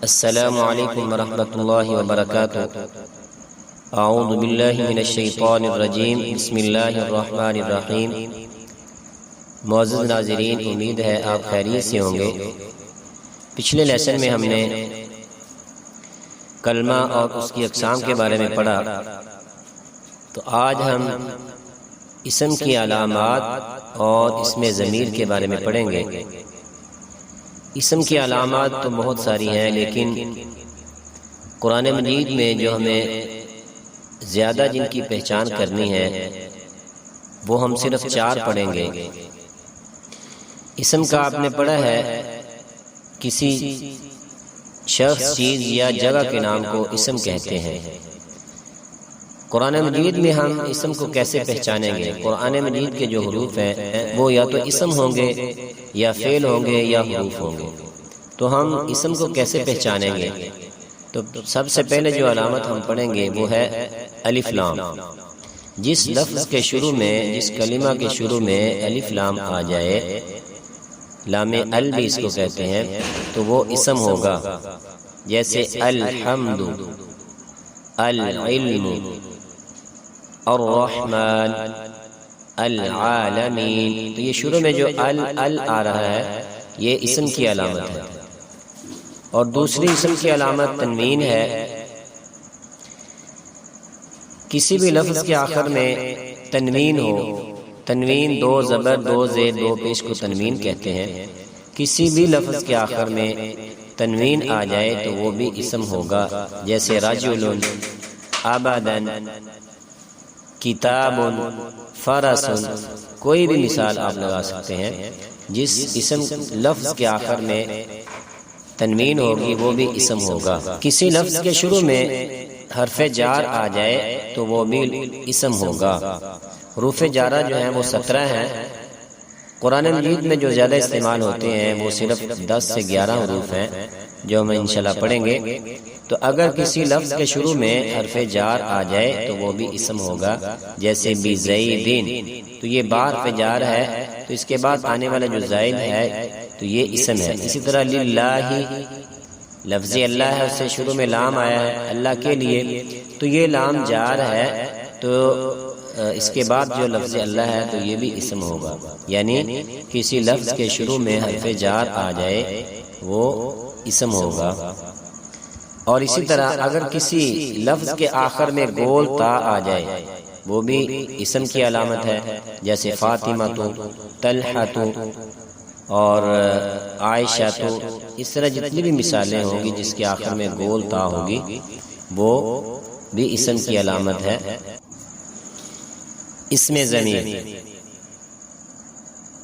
السلام علیکم ورحمۃ اللہ وبرکاتہ۔ اعوذ باللہ من الشیطان الرجیم، بسم اللہ الرحمن الرحیم۔ معزز ناظرین، امید ہے آپ خیریت سے ہوں گے۔ پچھلے لیسن میں ہم نے کلمہ اور اس کی اقسام کے بارے میں پڑھا، تو آج ہم اسم کی علامات اور اسم ضمیر کے بارے میں پڑھیں گے۔ اسم کی علامات تو بہت ساری ہیں، لیکن قرآن مجید میں جو ہمیں زیادہ جن کی پہچان کرنی ہے وہ ہم صرف 4 پڑھیں گے۔ اسم کا آپ نے پڑھا ہے کسی شخص، چیز یا جگہ کے نام کو اسم کہتے ہیں۔ قرآن مجید میں ہم اسم کو کیسے پہچانیں گے؟ قرآن مجید کے جو حروف ہیں وہ یا تو اسم ہوں گے یا فعل ہوں گے یا حروف ہوں گے، تو ہم اسم کو کیسے پہچانیں گے؟ تو سب سے پہلے جو علامت ہم پڑھیں گے وہ ہے الف لام۔ جس لفظ کے شروع میں، جس کلمہ کے شروع میں الف لام آ جائے، لام ال بھی اس کو کہتے ہیں، تو وہ اسم ہوگا۔ جیسے الحمد، العلم، الرحمن، العالمین، تو یہ شروع میں جو ال آ رہا ہے یہ اسم کی علامت ہے۔ اور دوسری اسم کی علامت تنوین ہے۔ کسی بھی لفظ کے آخر میں تنوین ہو، تنوین 2 زبر 2 زیر 2 پیش کو تنوین کہتے ہیں۔ کسی بھی لفظ کے آخر میں تنوین آ جائے تو وہ بھی اسم ہوگا۔ جیسے رجل، ابدن، کتاب، فرس، کوئی بھی مثال آپ لگا سکتے ہیں۔ جس اسم لفظ کے آخر میں تنوین ہوگی وہ بھی اسم ہوگا۔ کسی لفظ کے شروع میں حرف جار آ جائے تو وہ بھی اسم ہوگا۔ حروف جارہ جو ہیں وہ 17 ہیں۔ قرآن مجید میں جو زیادہ استعمال ہوتے ہیں وہ صرف 10 سے 11 حروف ہیں جو ہم انشاءاللہ پڑھیں گے۔ تو اگر کسی لفظ کے شروع میں حرف جار آ جائے تو وہ بھی اسم ہوگا۔ جیسے بزیدین، تو یہ با حرف جار ہے، تو اس کے بعد آنے والا جو زائد ہے تو یہ اسم ہے۔ اسی طرح للہ، لفظ اللہ ہے، اس سے شروع میں لام آیا ہے اللہ کے لیے، تو یہ لام جار ہے، تو اس کے بعد جو لفظ اللہ ہے تو یہ بھی اسم ہوگا۔ یعنی کسی لفظ کے شروع میں حرف جار آ جائے وہ اسم ہوگا۔ اور اسی طرح اگر کسی لفظ کے آخر میں گول تا آ جائے وہ بھی اسم کی علامت ہے۔ جیسے فاطمہ تو، طلحہ تو اور عائشہ تو، اس طرح جتنی بھی مثالیں ہوں گی جس کے آخر میں گول تا ہوگی وہ بھی اسم کی علامت ہے۔ اسم ضمیر،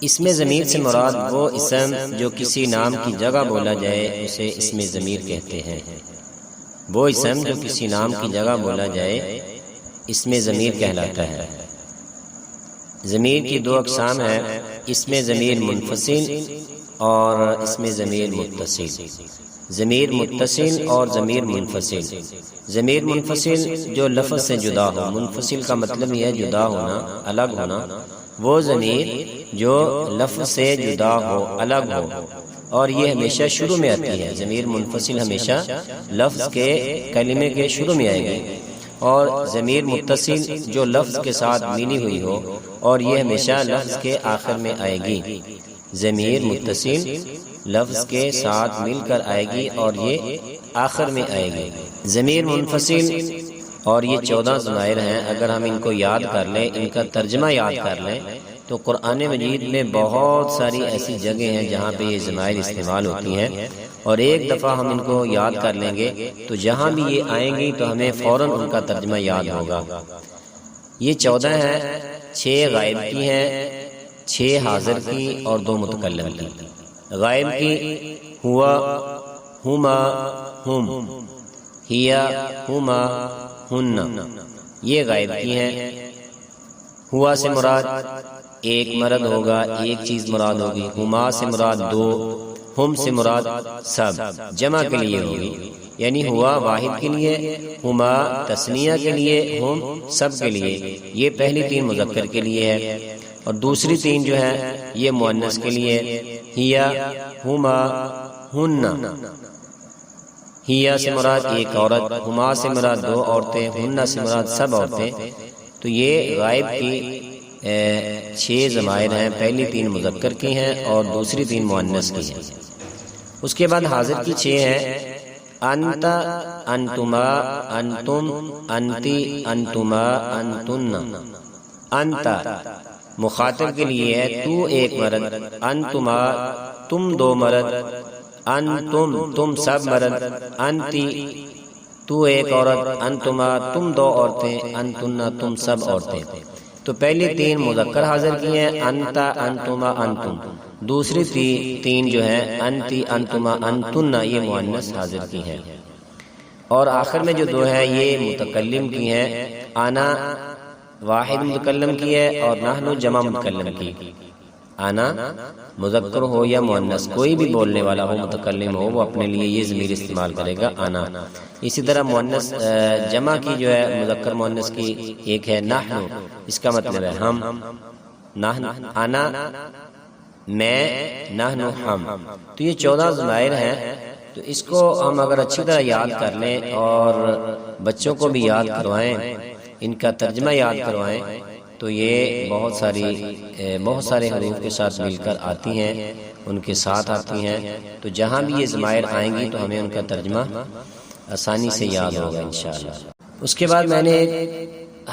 اسم ضمیر سے مراد وہ اسم جو کسی نام کی جگہ بولا جائے اسے اسم ضمیر کہتے ہیں۔ وہ اسم جو کسی نام کی جگہ بولا جائے اسم ضمیر کہلاتا ہے۔ ضمیر کی 2 اقسام ہیں، اسم ضمیر منفصل اور اسم ضمیر متصل۔ ضمیر متصل اور ضمیر منفصل۔ ضمیر منفصل جو لفظ سے جدا ہو، منفصل کا مطلب یہ ہے جدا ہونا، الگ ہونا۔ وہ ضمیر جو لفظ سے جدا ہو، الگ ہو، اور یہ ہمیشہ شروع میں آتی ہے۔ ضمیر منفصل ہمیشہ لفظ کے کلمے کے شروع میں آئے گی، اور ضمیر متصل جو لفظ کے ساتھ ملی ہوئی ہو اور یہ ہمیشہ لفظ کے آخر میں آئے گی۔ ضمیر متصل لفظ کے ساتھ مل کر آئے گی اور یہ آخر میں آئے گی۔ ضمیر منفصل اور یہ 14 ضمائر ہیں، اگر ہم ان کو یاد کر لیں، ان کا ترجمہ یاد کر لیں، تو قرآن مجید میں بہت ساری ایسی جگہیں ہیں جہاں پہ یہ ضمائر استعمال ہوتی ہیں، اور ایک دفعہ ہم ان کو یاد کر لیں گے تو جہاں بھی یہ آئیں گی تو ہمیں فوراً ان کا ترجمہ یاد ہوگا۔ یہ 14 ہیں، 6 غائب کی ہیں، 6 حاضر کی اور 2 متکلم کی۔ غائب کی ہوا، ہما، ہم، ہیا، ہما، ہن، یہ غائب کی ہیں۔ ہوا سے مراد ایک مرد ہوگا، ایک چیز مراد ہوگی۔ ہما سے مراد 2، ہم سے مراد سب، جمع کے لیے ہوگی، یعنی ہوا واحد کے لیے، ہما تثنیہ کے لیے، ہم سب کے لیے۔ یہ پہلی 3 مذکر کے لیے ہے، اور دوسری 3 جو ہے یہ مؤنث کے لیے، ہیا، ہما، ہن۔ ہیا سے مراد ایک عورت، ہما سے مراد دو عورتیں، ہنہ سے مراد سب عورتیں. تو یہ غائب کی 6 ضمائر ہیں، پہلی 3 مذکر کی ہیں اور دوسری 3 مؤنث کی ہیں. اس کے بعد حاضر کی 6 ہیں، انت، انتما، انتم، انتی، انتما، انتن. انت مخاطب کے لیے ہے، تو ایک مرد، انتما تم 2 مرد، انتم تم سب مرد، انتی تو ایک عورت، انتما تم 2 عورتیں، انتن تم سب عورتیں. تو پہلی 3 مذکر حاضر کی ہیں، انت، انتما، انتم. دوسری 3 جو ہیں انتی، انتما، انتن، یہ مؤنث حاضر کی ہیں. اور آخر میں جو 2 ہیں یہ متکلم کی ہیں، انا واحد متکلم کی ہے اور نحن جمع متکلم کی. انا مذکر ہو یا مؤنث، کوئی بھی بولنے والا ہو، متکلم ہو، وہ اپنے لیے یہ ضمیر استعمال کرے گا انا. اسی طرح مؤنث جمع کی جو ہے مذکر مؤنث کی ایک ہے نحن، اس کا مطلب ہے ہم. نحن انا میں، نحن ہم. تو یہ 14 ضمائر ہیں. تو اس کو ہم اگر اچھی طرح یاد کر لیں اور بچوں کو بھی یاد کروائیں، ان کا ترجمہ یاد کروائیں، تو یہ بہت سارے حروف کے ساتھ مل کر آتی ہیں، ان کے ساتھ آتی ہیں. تو جہاں بھی یہ ضمائر آئیں گی تو ہمیں ان کا ترجمہ آسانی سے یاد ہوگا انشاءاللہ. اس کے بعد میں نے ایک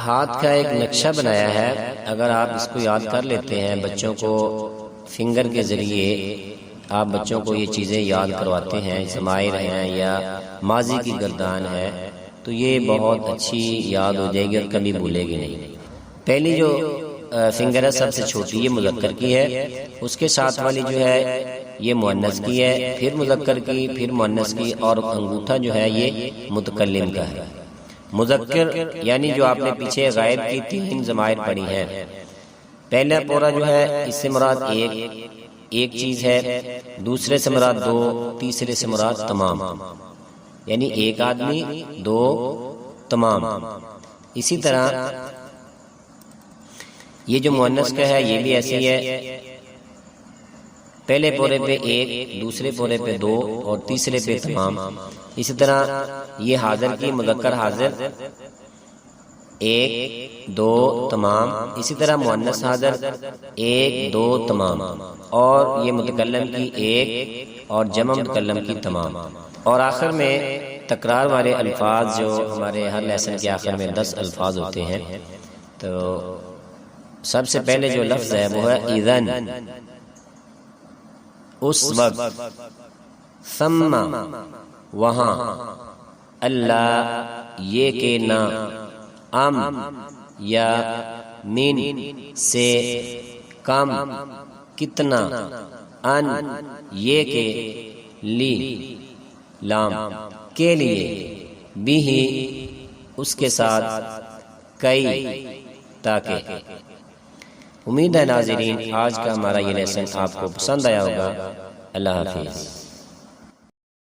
ہاتھ کا ایک نقشہ بنایا ہے. اگر آپ اس کو یاد کر لیتے ہیں، بچوں کو فنگر کے ذریعے آپ بچوں کو یہ چیزیں یاد کرواتے ہیں، ضمائر ہیں یا ماضی کی گردان ہے، تو یہ بہت اچھی یاد ہو جائے گی اور کبھی بھولے گی نہیں. پہلی جو فنگر ہے سب سے چھوٹی، یہ مذکر کی ہے. اس کے ساتھ والی جو ہے یہ مؤنث کی ہے، پھر مذکر کی، پھر مؤنث کی، اور انگوٹھا جو ہے یہ متکلم کا ہے. مذکر یعنی جو آپ نے پیچھے غائب کی 3 ضمائر پڑھی ہیں. پہلا پورا جو ہے اس سے مراد ایک چیز ہے، دوسرے سے مراد 2، تیسرے سے مراد تمام، یعنی ایک آدمی، 2 تمام. اسی طرح یہ جو مؤنث کا ہے یہ بھی ایسی ہے، پہلے پورے پہ 1، دوسرے پورے پہ 2 اور تیسرے پہ تمام. اسی طرح یہ حاضر کی مذکر حاضر 1، 2 تمام. اسی طرح مؤنث حاضر 1، 2 تمام. اور یہ متکلم کی 1 اور جمع متکلم کی تمام. اور آخر میں تکرار والے الفاظ جو ہمارے ہر لیسن کے آخر میں 10 الفاظ ہوتے ہیں. تو سب سے پہلے جو لفظ ہے وہ ہے اذن، اس وقت، ثم وہاں، اللہ یہ کہ نہ، ام یا، من سے کم کتنا، ان یہ کہ، لی لام کے لیے، بھی اس کے ساتھ، کئی تاکہ. امید ہے ناظرین آج کا ہمارا یہ لیسن آپ کو پسند آیا ہوگا. اللہ حافظ.